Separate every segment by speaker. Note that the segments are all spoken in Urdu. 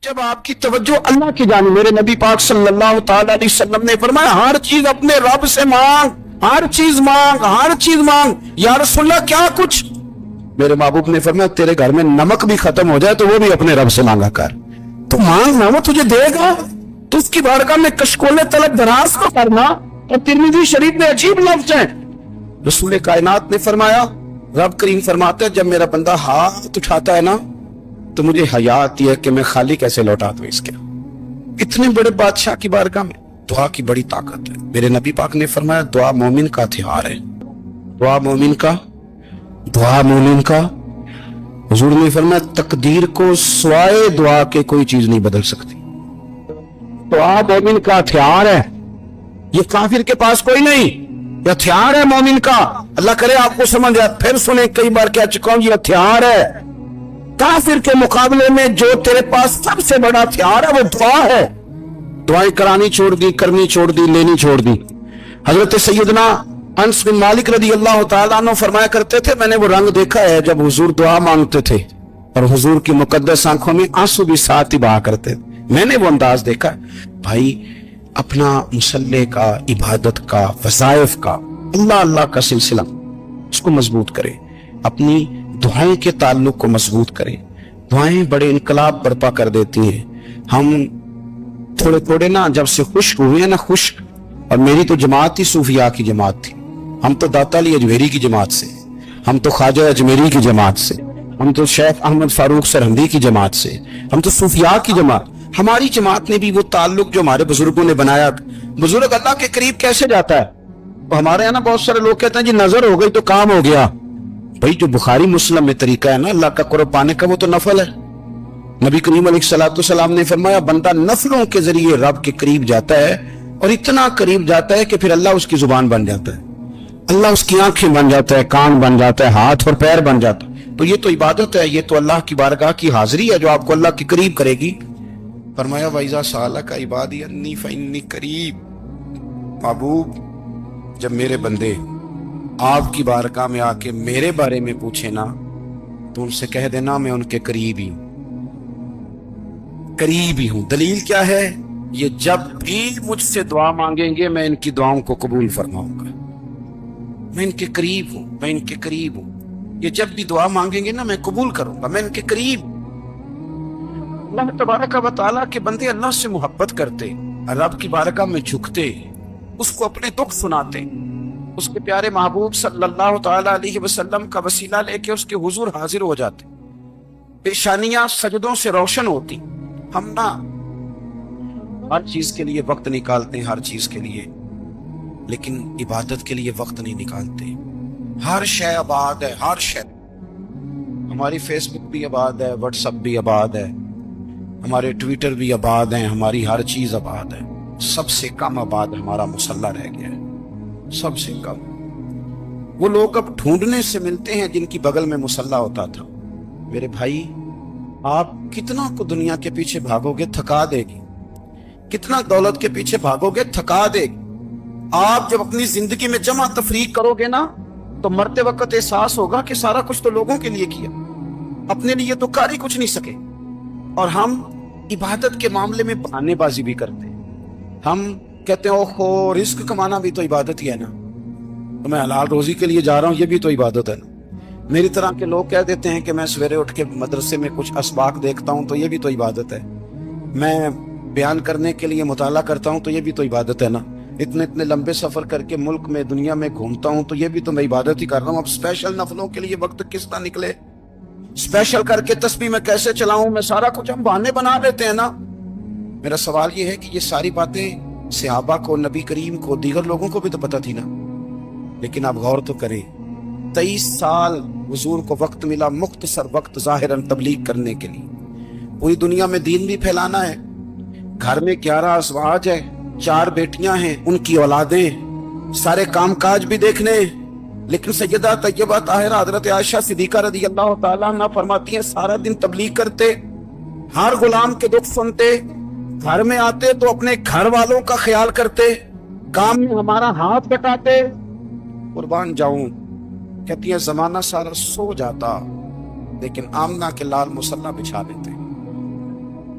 Speaker 1: جب آپ کی توجہ اللہ کی جانب، میرے نبی پاک صلی اللہ تعالی علیہ وسلم نے فرمایا ہر چیز اپنے رب سے مانگ، ہر چیز مانگ، ہر چیز مانگ۔ یا رسول اللہ کیا کچھ؟ میرے محبوب نے فرمایا تیرے گھر میں نمک بھی ختم ہو جائے تو وہ بھی اپنے رب سے مانگا کر، تو مانگنا وہ تجھے دے گا، تو اس کی بارگاہ میں کشکول طلب دراز کو کرنا۔ اور ترمذی شریف میں عجیب لفظ ہیں، رسول کائنات نے فرمایا، رب کریم فرماتا ہے جب میرا بندہ ہاتھ اٹھاتا ہے نا تو مجھے حیا آتی ہے کہ میں خالی کیسے لوٹا دوں اس کے۔ اتنے بڑے بادشاہ کی بارگاہ میں دعا کی بڑی طاقت ہے۔ میرے نبی پاک نے فرمایا دعا مومن کا ہتھیار ہے، دعا مومن کا۔ حضور نے فرمایا تقدیر کو سوائے دعا کے کوئی چیز نہیں بدل سکتی۔ دعا مومن کا ہتھیار ہے، یہ کافر کے پاس کوئی نہیں، یہ ہتھیار ہے مومن کا۔ اللہ کرے آپ کو سمجھ آئے، پھر سنیں، کئی بار کہہ چکا ہوں یہ ہتھیار ہے۔ کافر کے مقابلے میں جو تیرے پاس سب سے بڑا ہتھیار ہے وہ دعا ہے۔ دعائیں کرانی چھوڑ دی، کرنی چھوڑ دی، لینی چھوڑ دی۔ حضرت سیدنا انس بن مالک رضی اللہ تعالیٰ عنہ فرمایا کرتے تھے میں نے وہ رنگ دیکھا ہے جب حضور دعا مانگتے تھے اور حضور کی مقدس آنکھوں میں آنسو بھی ساتھ ہی بہا کرتے تھے، میں نے وہ انداز دیکھا ہے۔ بھائی اپنا مصلی کا، عبادت کا، وظائف کا، اللہ اللہ کا سلسلہ اس کو مضبوط کرے، اپنی دعائیں کے تعلق کو مضبوط کریں۔ دعائیں بڑے انقلاب برپا کر دیتی ہیں۔ ہم تھوڑے تھوڑے نا جب سے خشک ہوئے ہیں نا، خشک، اور میری تو جماعت ہی صوفیاء کی جماعت تھی، ہم تو داتا علی اجمیری کی جماعت سے، ہم تو خواجہ اجمیری کی جماعت سے، ہم تو شیخ احمد فاروق سرہندی کی جماعت سے، ہم تو صوفیاء کی جماعت۔ ہماری جماعت نے بھی وہ تعلق جو ہمارے بزرگوں نے بنایا، بزرگ اللہ کے قریب کیسے جاتا ہے؟ ہمارے یہاں نا بہت سارے لوگ کہتے ہیں جی نظر ہو گئی تو کام ہو گیا۔ بھائی جو بخاری مسلم میں طریقہ ہے نا اللہ کا قرب پانے کا وہ تو نفل ہے۔ نبی کریم علیہ الصلوۃ والسلام نے فرمایا بندہ نفلوں کے ذریعے رب کے قریب جاتا ہے، اور اتنا قریب جاتا ہے کہ پھر اللہ اس کی زبان بن جاتا ہے، اللہ اس کی آنکھیں بن جاتا ہے، کان بن جاتا ہے، ہاتھ اور پیر بن جاتا ہے۔ تو یہ تو عبادت ہے، یہ تو اللہ کی بارگاہ کی حاضری ہے جو آپ کو اللہ کے قریب کرے گی۔ فرمایا وَإِذَا سَأَلَكَ عِبَادِي عَنِّي فَإِنِّي قَرِيبٌ۔ محبوب جب میرے بندے آپ کی بارگاہ میں آ کے میرے بارے میں پوچھے نا تو ان سے کہہ دینا میں ان کے قریب ہی ہوں، قریب ہی ہوں۔ دلیل کیا ہے؟ یہ جب بھی مجھ سے دعا مانگیں گے میں ان کی دعاؤں کو قبول فرماؤں گا، میں ان کے قریب ہوں، میں ان کے قریب ہوں۔ یہ جب بھی دعا مانگیں گے نا میں قبول کروں گا، میں ان کے قریب۔ اللہ تبارک و تعالیٰ کے بندے اللہ سے محبت کرتے، رب کی بارگاہ میں جھکتے، اس کو اپنے دکھ سناتے، اس کے پیارے محبوب صلی اللہ تعالی علیہ وسلم کا وسیلہ لے کے اس کے حضور حاضر ہو جاتے، پیشانیاں سجدوں سے روشن ہوتی۔ ہم نا ہر چیز کے لیے وقت نکالتے ہیں، ہر چیز کے لیے، لیکن عبادت کے لیے وقت نہیں نکالتے۔ ہر شے آباد ہے، ہر شے، ہماری فیس بک بھی آباد ہے، واٹس ایپ بھی آباد ہے، ہمارے ٹویٹر بھی آباد ہیں، ہماری ہر چیز آباد ہے۔ سب سے کم آباد ہمارا مصلی رہ گیا ہے، سب سے کم۔ وہ لوگ اب ڈھونڈنے سے ملتے ہیں جن کی بغل میں مصلی ہوتا تھا۔ میرے بھائی آپ کتنا کو دنیا کے پیچھے بھاگو گے تھکا دے گی، کتنا دولت کے پیچھے بھاگو گے تھکا دے گی۔ آپ جب اپنی زندگی میں جمع تفریق کرو گے نا تو مرتے وقت احساس ہوگا کہ سارا کچھ تو لوگوں کے لیے کیا، اپنے لیے تو کر ہی کچھ نہیں سکے۔ اور ہم عبادت کے معاملے میں بہانے بازی بھی کرتے ہیں۔ ہم کہتے ہیں اوہو رزق کمانا بھی تو عبادت ہی ہے نا، تو میں حلال روزی کے لیے جا رہا ہوں، یہ بھی تو عبادت ہے نا۔ میری طرح کے لوگ کہہ دیتے ہیں کہ میں سویرے اٹھ کے مدرسے میں کچھ اسباق دیکھتا ہوں تو یہ بھی تو عبادت ہے، میں بیان کرنے کے لیے مطالعہ کرتا ہوں تو یہ بھی تو عبادت ہے نا، اتنے لمبے سفر کر کے ملک میں دنیا میں گھومتا ہوں تو یہ بھی تو میں عبادت ہی کر رہا ہوں۔ اب اسپیشل نفلوں کے لیے وقت کس طرح نکلے، اسپیشل کر کے تسبیح میں کیسے چلاؤں، میں سارا کچھ ہم بہانے بنا لیتے ہیں نا۔ میرا سوال یہ ہے کہ یہ ساری باتیں صحابہ کو، نبی کریم کو، دیگر لوگوں کو بھی تو پتہ تھی نا، لیکن آپ غور تو کریں 23 سال حضور کو وقت ملا، مختصر وقت ظاہراً تبلیغ کرنے کے لیے، پوری دنیا میں دین بھی پھیلانا ہے۔ گھر میں 11 ازواج ہے، 4 بیٹیاں ہیں، ان کی اولادیں، سارے کام کاج بھی دیکھنے، لیکن سیدہ طیبہ طاہرہ حضرت عائشہ صدیقہ رضی اللہ تعالیٰ عنہ فرماتی ہیں سارا دن تبلیغ کرتے، ہر غلام کے دکھ سنتے، گھر میں آتے تو اپنے گھر والوں کا خیال کرتے، کام میں ہمارا ہاتھ بٹاتے۔ قربان جاؤں، کہتی ہے زمانہ سارا سو جاتا لیکن آمنہ کے لال مصلی بچھا لیتے،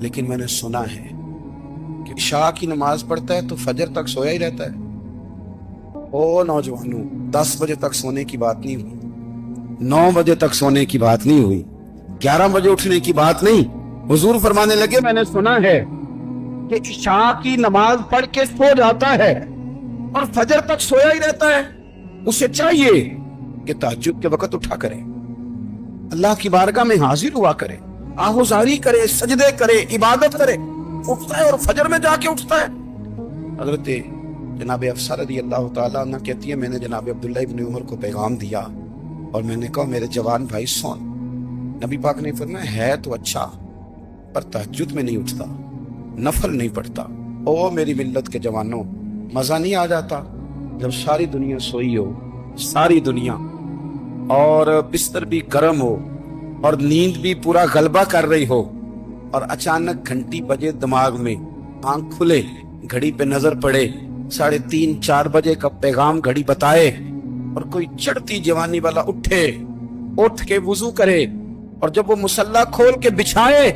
Speaker 1: لیکن میں نے سنا ہے کہ عشاء کی نماز پڑھتا ہے تو فجر تک سویا ہی رہتا ہے۔ او نوجوانوں، 10 بجے تک سونے کی بات نہیں ہوئی، 9 بجے تک سونے کی بات نہیں ہوئی، 11 بجے اٹھنے کی بات نہیں۔ حضور فرمانے لگے میں نے سنا ہے کہ عشاء کی نماز پڑھ کے سو جاتا ہے اور فجر تک سویا ہی رہتا ہے، اسے چاہیے کہ تہجد کے وقت اٹھا کرے، اللہ کی بارگاہ میں حاضر ہوا کرے، آہوزاری کرے، سجدے کرے، عبادت کرے، اٹھتا ہے اور فجر میں جا کے اٹھتا ہے۔ حضرت جناب افسہ رضی اللہ تعالیٰ عنہ کہتی ہے میں نے جناب عبداللہ ابن عمر کو پیغام دیا اور میں نے کہا میرے جوان بھائی سون، نبی پاک نے فرمایا ہے تو اچھا پر تہجد میں نہیں اٹھتا، نفل نہیں پڑھتا۔ او میری ملت کے جوانوں، مزہ نہیں آ جاتا جب ساری دنیا سوئی ہو، ساری دنیا، اور بستر بھی گرم ہو اور نیند بھی پورا غلبہ کر رہی ہو، اور اچانک گھنٹی بجے دماغ میں، آنکھ کھلے، گھڑی پہ نظر پڑے، 3:30 4 بجے کا پیغام گھڑی بتائے، اور کوئی چڑھتی جوانی والا اٹھ کے وضو کرے، اور جب وہ مصلی کھول کے بچھائے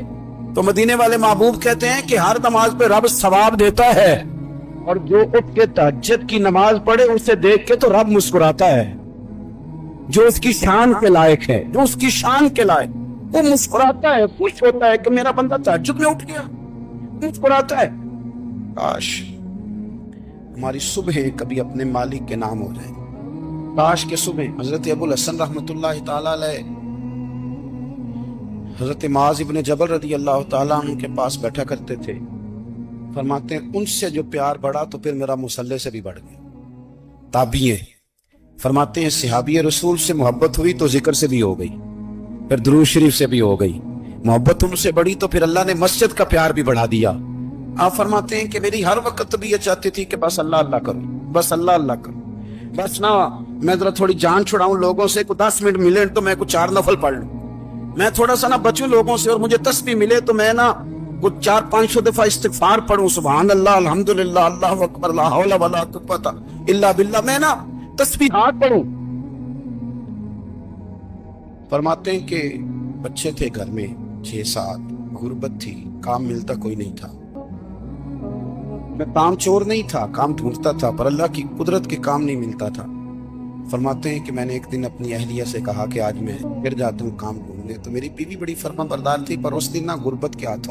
Speaker 1: تو مدینے والے محبوب کہتے ہیں کہ ہر نماز پہ رب ثواب دیتا ہے، اور جو اٹھ کے تہجد کی نماز پڑھے اسے دیکھ کے تو رب مسکراتا ہے، جو اس کی شان کے لائق ہے، جو اس کی شان کے لائق، وہ مسکراتا ہے، خوش ہوتا ہے کہ میرا بندہ تہجد میں اٹھ گیا، مسکراتا ہے۔ کاش ہماری صبح کبھی اپنے مالک کے نام ہو جائیں، کاش کے صبح۔ حضرت ابو الحسن رحمۃ اللہ تعالیٰ علیہ حضرت معاذ ابن جبل رضی اللہ تعالیٰ عنہ کے پاس بیٹھا کرتے تھے، فرماتے ہیں ان سے جو پیار بڑھا تو پھر میرا مصلی سے بھی بڑھ گیا۔ تابعی ہیں، فرماتے ہیں صحابی رسول سے محبت ہوئی تو ذکر سے بھی ہو گئی، پھر درود شریف سے بھی ہو گئی، محبت ان سے بڑھی تو پھر اللہ نے مسجد کا پیار بھی بڑھا دیا۔ آپ فرماتے ہیں کہ میری ہر وقت طبیعت چاہتی تھی کہ بس اللہ اللہ کروں، بس اللہ اللہ کروں، بس نہ میں ذرا تھوڑی جان چھڑاؤں لوگوں سے، کو 10 منٹ ملے تو میں کچھ 4 نفل پڑھ لوں، میں تھوڑا سا نہ بچوں لوگوں سے، اور مجھے تسبیح ملے تو میں نہ کچھ 400-500 دفعہ استغفار پڑھوں، سبحان اللہ، الحمدللہ، اللہ اکبر، لا حول ولا قوت الا باللہ، میں نہ تسبیحات پڑھوں۔ فرماتے ہیں کہ بچے تھے گھر میں 6-7، غربت تھی، کام ملتا کوئی نہیں تھا، میں کام چور نہیں تھا، کام ڈھونڈتا تھا، پر اللہ کی قدرت کے کام نہیں ملتا تھا۔ فرماتے ہیں کہ میں نے ایک دن اپنی اہلیہ سے کہا کہ آج میں پھر جاتا ہوں کام ڈھونڈنے، تو میری بیوی بڑی فرما بردار تھی، پر اس دن نہ غربت کے ہاتھوں